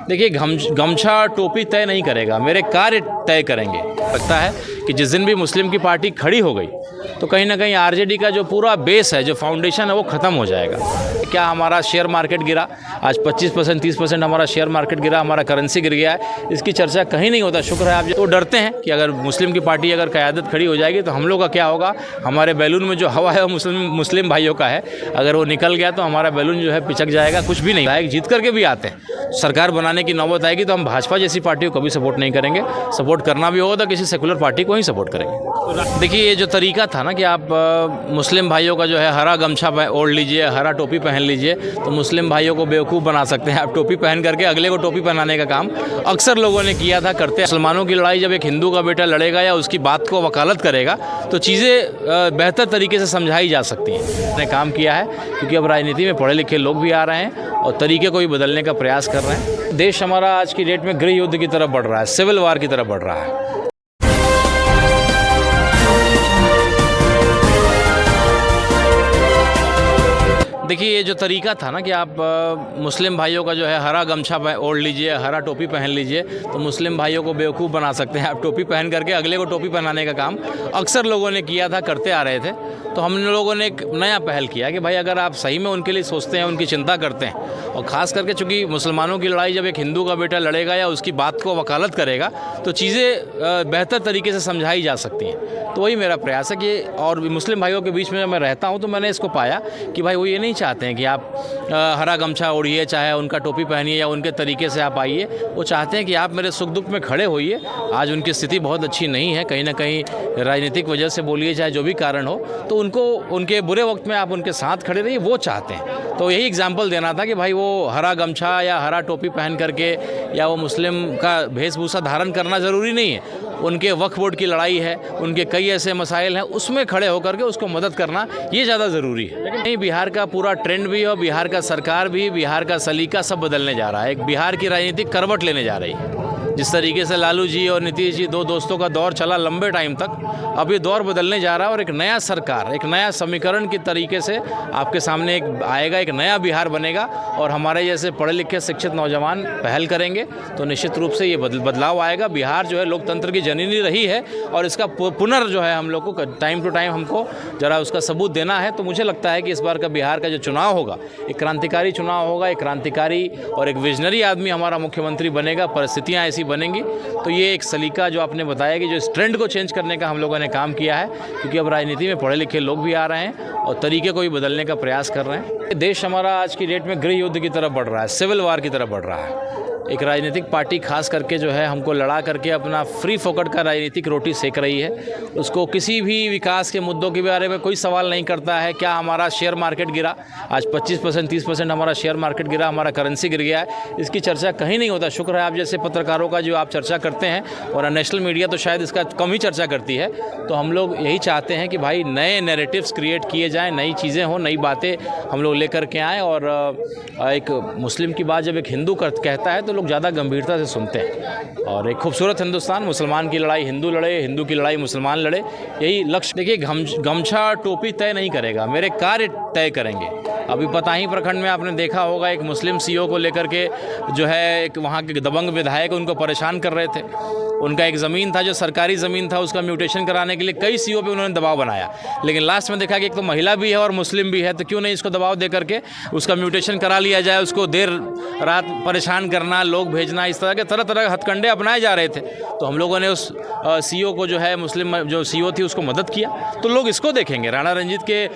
देखिए, गमछा टोपी तय नहीं करेगा, मेरे कार्य तय करेंगे। लगता है कि जिस दिन भी मुस्लिम की पार्टी खड़ी हो गई तो कहीं ना कहीं आरजेडी का जो पूरा बेस है, जो फाउंडेशन है, वो ख़त्म हो जाएगा। क्या हमारा शेयर मार्केट गिरा, आज 25% 30% हमारा शेयर मार्केट गिरा, हमारा करेंसी गिर गया है, इसकी चर्चा कहीं नहीं होता। शुक्र है आप तो डरते हैं कि अगर मुस्लिम की पार्टी अगर क़यादत खड़ी हो जाएगी तो हम लोग का क्या होगा। हमारे बैलून में जो हवा है वो मुस्लिम भाइयों का है, अगर वो निकल गया तो हमारा बैलून जो है पिचक जाएगा, कुछ भी नहीं आएगा। जीत करके भी आते हैं, सरकार बनाने की नौबत आएगी तो हम भाजपा जैसी पार्टी को कभी सपोर्ट नहीं करेंगे। सपोर्ट करना भी होगा तो किसी सेकुलर पार्टी को ही सपोर्ट करेंगे। देखिए, ये जो तरीका था ना कि आप मुस्लिम भाइयों का जो है हरा गमछा ओढ़ लीजिए, हरा टोपी पहन लीजिए, तो मुस्लिम भाइयों को बेवकूफ़ बना सकते हैं। आप टोपी पहन करके अगले को टोपी पहनाने का काम अक्सर लोगों ने किया था, करते। मुसलमानों की लड़ाई जब एक हिंदू का बेटा लड़ेगा या उसकी बात को वकालत करेगा तो चीज़ें बेहतर तरीके से समझाई जा सकती हैं। उसने काम किया है क्योंकि अब राजनीति में पढ़े लिखे लोग भी आ रहे हैं और तरीके को भी बदलने का प्रयास कर रहे हैं। देश हमारा आज की डेट में गृह युद्ध की तरफ बढ़ रहा है, सिविल वार की तरफ बढ़ रहा है। देखिए, ये जो तरीका था ना कि आप मुस्लिम भाइयों का जो है हरा गमछा ओढ़ लीजिए, हरा टोपी पहन लीजिए, तो मुस्लिम भाइयों को बेवकूफ़ बना सकते हैं। आप टोपी पहन करके अगले को टोपी पहनाने का काम अक्सर लोगों ने किया था, करते आ रहे थे। तो हम लोगों ने एक नया पहल किया कि भाई अगर आप सही में उनके लिए सोचते हैं, उनकी चिंता करते हैं, और ख़ास करके चूँकि मुसलमानों की लड़ाई जब एक हिंदू का बेटा लड़ेगा या उसकी बात को वकालत करेगा तो चीज़ें बेहतर तरीके से समझाई जा सकती हैं। तो वही मेरा प्रयास है कि, और मुस्लिम भाइयों के बीच में जब मैं रहता हूँ तो मैंने इसको पाया कि भाई वो ये नहीं चाहते हैं कि आप हरा गमछा ओढ़िए, चाहे उनका टोपी पहनिए या उनके तरीके से आप आइए। वो चाहते हैं कि आप मेरे सुख दुख में खड़े होइए। आज उनकी स्थिति बहुत अच्छी नहीं है, कहीं ना कहीं राजनीतिक वजह से बोलिए, चाहे जो भी कारण हो, तो उनको उनके बुरे वक्त में आप उनके साथ खड़े रहिए, वो चाहते हैं। तो यही एग्जाम्पल देना था कि भाई वो हरा गमछा या हरा टोपी पहन करके या वो मुस्लिम का वेशभूषा धारण करना ज़रूरी नहीं है। उनके वक्फ बोर्ड की लड़ाई है, उनके कई ऐसे मसाइल हैं, उसमें खड़े होकर के उसको मदद करना ये ज़्यादा ज़रूरी है। लेकिन नहीं, बिहार का पूरा ट्रेंड भी और बिहार का सरकार भी, बिहार का सलीका सब बदलने जा रहा है। एक बिहार की राजनीतिक करवट लेने जा रही है। जिस तरीके से लालू जी और नीतीश जी दो दोस्तों का दौर चला लंबे टाइम तक, अब ये दौर बदलने जा रहा है और एक नया सरकार, एक नया समीकरण की तरीके से आपके सामने एक आएगा, एक नया बिहार बनेगा। और हमारे जैसे पढ़े लिखे शिक्षित नौजवान पहल करेंगे तो निश्चित रूप से ये बदलाव आएगा। बिहार जो है लोकतंत्र की जननी रही है और इसका पुनर् जो है हम लोग को टाइम टू टाइम हमको जरा उसका सबूत देना है। तो मुझे लगता है कि इस बार का बिहार का जो चुनाव होगा एक क्रांतिकारी चुनाव होगा, एक क्रांतिकारी और एक विजनरी आदमी हमारा मुख्यमंत्री बनेगा, परिस्थितियाँ ऐसी बनेंगी। तो ये एक सलीका जो आपने बताया कि जो इस ट्रेंड को चेंज करने का हम लोगों ने काम किया है, क्योंकि अब राजनीति में पढ़े लिखे लोग भी आ रहे हैं और तरीके को भी बदलने का प्रयास कर रहे हैं। देश हमारा आज की डेट में गृह युद्ध की तरफ बढ़ रहा है, सिविल वार की तरफ बढ़ रहा है। एक राजनीतिक पार्टी खास करके जो है हमको लड़ा करके अपना फ्री फोकट का राजनीतिक रोटी सेक रही है। उसको किसी भी विकास के मुद्दों के बारे में कोई सवाल नहीं करता है। क्या हमारा शेयर मार्केट गिरा, आज 25% 30% हमारा शेयर मार्केट गिरा, हमारा करेंसी गिर गया है, इसकी चर्चा कहीं नहीं होता। शुक्र है आप जैसे पत्रकारों का जो आप चर्चा करते हैं, और नेशनल मीडिया तो शायद इसका कम ही चर्चा करती है। तो हम लोग यही चाहते हैं कि भाई नए नैरेटिव्स क्रिएट किए जाएँ, नई चीज़ें हों, नई बातें हम लोग लेकर के आएँ। और एक मुस्लिम की बात जब एक हिंदू कहता है तो लोग ज़्यादा गंभीरता से सुनते हैं। और एक खूबसूरत हिंदुस्तान, मुसलमान की लड़ाई हिंदू लड़े, हिंदू की लड़ाई मुसलमान लड़े, यही लक्ष्य। देखिए, गमछा टोपी तय नहीं करेगा, मेरे कार्य तय करेंगे। अभी पताही प्रखंड में आपने देखा होगा एक मुस्लिम सीओ को लेकर के जो है एक वहाँ के दबंग विधायक उनको परेशान कर रहे थे। उनका एक ज़मीन था जो सरकारी ज़मीन था, उसका म्यूटेशन कराने के लिए कई सीओ पे उन्होंने दबाव बनाया। लेकिन लास्ट में देखा कि एक तो महिला भी है और मुस्लिम भी है, तो क्यों नहीं इसको दबाव दे करके उसका म्यूटेशन करा लिया जाए। उसको देर रात परेशान करना, लोग भेजना, इस तरह के तरह तरह के हथकंडे अपनाए जा रहे थे। तो हम लोगों ने उस सीओ को जो है मुस्लिम जो सीओ थी उसको मदद किया। तो लोग इसको देखेंगे, राणा रंजीत के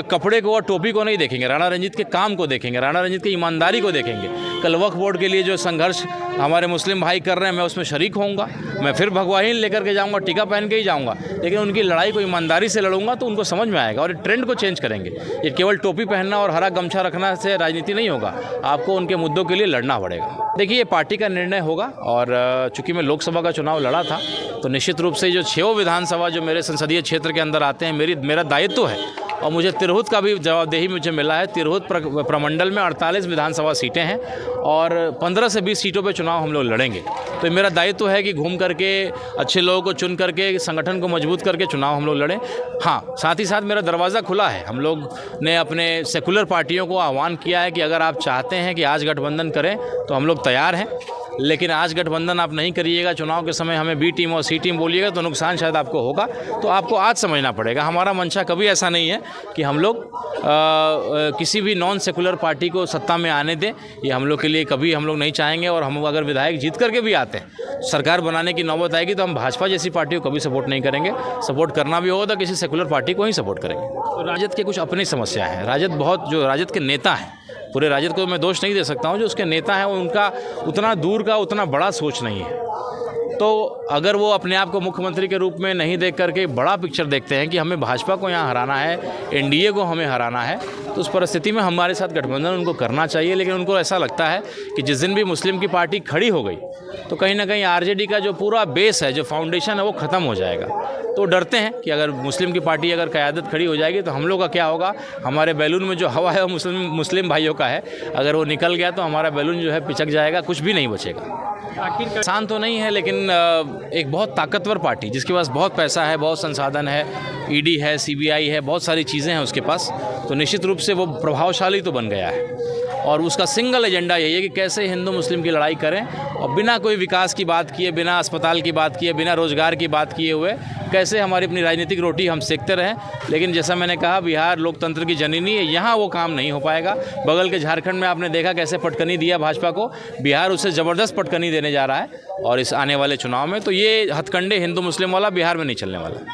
कपड़े को और टोपी को नहीं देखेंगे, राणा रंजीत के काम को देखेंगे, राणा रंजीत की ईमानदारी को देखेंगे। कल वक्फ बोर्ड के लिए जो संघर्ष हमारे मुस्लिम भाई कर रहे हैं, मैं उसमें शरीक होऊंगा। मैं फिर भगवाहीन लेकर के जाऊंगा, टीका पहन के ही जाऊंगा, लेकिन उनकी लड़ाई को ईमानदारी से लड़ूंगा तो उनको समझ में आएगा और ट्रेंड को चेंज करेंगे। ये केवल टोपी पहनना और हरा गमछा रखना से राजनीति नहीं होगा, आपको उनके मुद्दों के लिए लड़ना पड़ेगा। देखिए, ये पार्टी का निर्णय होगा। और चूंकि मैं लोकसभा का चुनाव लड़ा था तो निश्चित रूप से जो 6 विधानसभा जो मेरे संसदीय क्षेत्र के अंदर आते हैं, मेरा दायित्व है। और मुझे तिरहुत का भी जवाबदेही मुझे मिला है। तिरहुत प्रमंडल में 48 विधानसभा सीटें हैं और 15 से 20 सीटों पे चुनाव हम लोग लड़ेंगे। तो मेरा दायित्व है कि घूम करके अच्छे लोगों को चुन करके संगठन को मजबूत करके चुनाव हम लोग लड़ें। हाँ, साथ ही साथ मेरा दरवाज़ा खुला है। हम लोग ने अपने सेकुलर पार्टियों को आह्वान किया है कि अगर आप चाहते हैं कि आज गठबंधन करें तो हम लोग तैयार हैं। लेकिन आज गठबंधन आप नहीं करिएगा, चुनाव के समय हमें बी टीम और सी टीम बोलिएगा तो नुकसान शायद आपको होगा। तो आपको आज समझना पड़ेगा, हमारा मंशा कभी ऐसा नहीं है कि हम लोग किसी भी नॉन सेकुलर पार्टी को सत्ता में आने दें। ये हम लोग के लिए कभी हम लोग नहीं चाहेंगे। और हम अगर विधायक जीत करके भी आते हैं, सरकार बनाने की नौबत आएगी तो हम भाजपा जैसी पार्टी को कभी सपोर्ट नहीं करेंगे। सपोर्ट करना भी होगा तो किसी सेकुलर पार्टी को ही सपोर्ट करेंगे। तो राजद के कुछ अपनी समस्या है। जो राजद के नेता हैं, पूरे राजद को मैं दोष नहीं दे सकता हूँ, जो उसके नेता हैं उनका उतना दूर का उतना बड़ा सोच नहीं है। तो अगर वो अपने आप को मुख्यमंत्री के रूप में नहीं देख करके बड़ा पिक्चर देखते हैं कि हमें भाजपा को यहाँ हराना है, एनडीए को हमें हराना है, तो उस परिस्थिति में हमारे साथ गठबंधन उनको करना चाहिए। लेकिन उनको ऐसा लगता है कि जिस दिन भी मुस्लिम की पार्टी खड़ी हो गई तो कहीं ना कहीं आरजेडी का जो पूरा बेस है, जो फाउंडेशन है, वो ख़त्म हो जाएगा। तो डरते हैं कि अगर मुस्लिम की पार्टी अगर क़यादत खड़ी हो जाएगी तो हम लोग का क्या होगा। हमारे बैलून में जो हवा है वो मुस्लिम भाइयों का है, अगर वो निकल गया तो हमारा बैलून जो है पिचक जाएगा, कुछ भी नहीं बचेगा। आसान तो नहीं है, लेकिन एक बहुत ताकतवर पार्टी जिसके पास बहुत पैसा है, बहुत संसाधन है, ईडी है, सीबीआई है, बहुत सारी चीज़ें हैं उसके पास, तो निश्चित रूप से वो प्रभावशाली तो बन गया है। और उसका सिंगल एजेंडा यही है कि कैसे हिंदू मुस्लिम की लड़ाई करें और बिना कोई विकास की बात किए, बिना अस्पताल की बात किए, बिना रोज़गार की बात किए हुए कैसे हमारी अपनी राजनीतिक रोटी हम सेकते रहें। लेकिन जैसा मैंने कहा, बिहार लोकतंत्र की जननी है, यहाँ वो काम नहीं हो पाएगा। बगल के झारखंड में आपने देखा कैसे पटकनी दिया भाजपा को, बिहार उससे ज़बरदस्त पटकनी देने जा रहा है और इस आने वाले चुनाव में। तो ये हथकंडे हिंदू मुस्लिम वाला बिहार में नहीं चलने वाला।